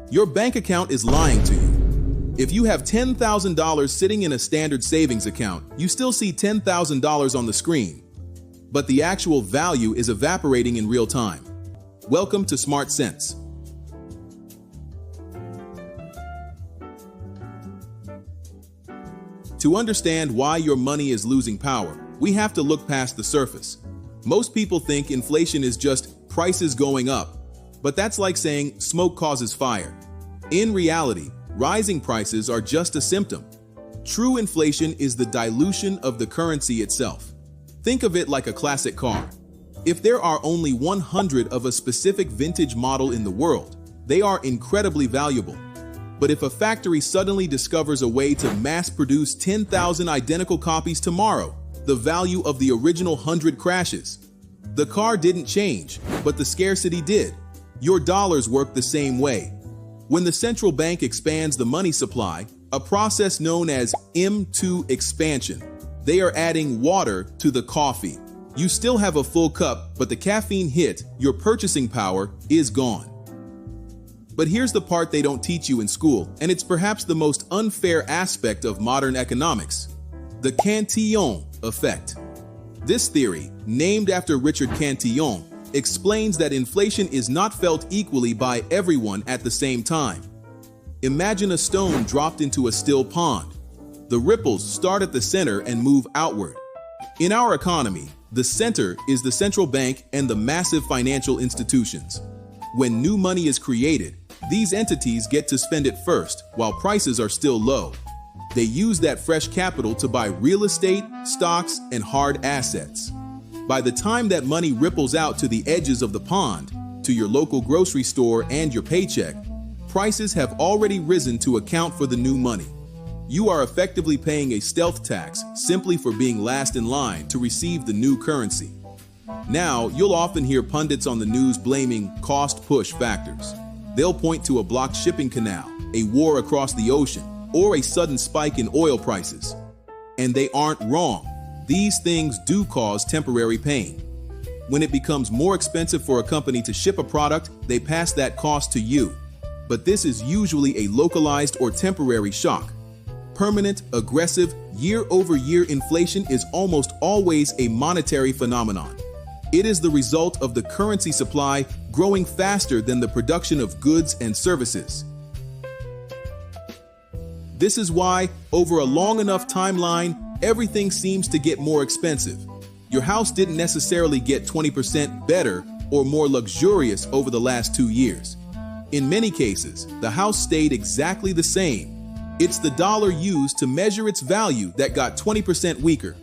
Your bank account is lying to you. If you have $10,000 sitting in a standard savings account, you still see $10,000 on the screen, but the actual value is evaporating in real time. Welcome to Smart Sense. To understand why your money is losing power, we have to look past the surface. Most people think inflation is just prices going up, but that's like saying smoke causes fire. In reality, rising prices are just a symptom. True inflation is the dilution of the currency itself. Think of it like a classic car. If there are only 100 of a specific vintage model in the world, they are incredibly valuable. But if a factory suddenly discovers a way to mass produce 10,000 identical copies tomorrow, the value of the original 100 crashes. The car didn't change, but the scarcity did. Your dollars work the same way. When the central bank expands the money supply, a process known as M2 expansion, they are adding water to the coffee. You still have a full cup, but the caffeine hit, your purchasing power is gone. But here's the part they don't teach you in school, and it's perhaps the most unfair aspect of modern economics: the Cantillon Effect. This theory, named after Richard Cantillon, explains that inflation is not felt equally by everyone at the same time. Imagine a stone dropped into a still pond. The ripples start at the center and move outward. In our economy, the center is the central bank and the massive financial institutions. When new money is created, these entities get to spend it first while prices are still low. They use that fresh capital to buy real estate, stocks, and hard assets. By the time that money ripples out to the edges of the pond, to your local grocery store and your paycheck, prices have already risen to account for the new money. You are effectively paying a stealth tax simply for being last in line to receive the new currency. Now, you'll often hear pundits on the news blaming cost push factors. They'll point to a blocked shipping canal, a war across the ocean, or a sudden spike in oil prices. And they aren't wrong. These things do cause temporary pain. When it becomes more expensive for a company to ship a product, they pass that cost to you. But this is usually a localized or temporary shock. Permanent, aggressive, year-over-year inflation is almost always a monetary phenomenon. It is the result of the currency supply growing faster than the production of goods and services. This is why, over a long enough timeline, everything seems to get more expensive. Your house didn't necessarily get 20% better or more luxurious over the last 2 years. In many cases, the house stayed exactly the same. It's the dollar used to measure its value that got 20% weaker.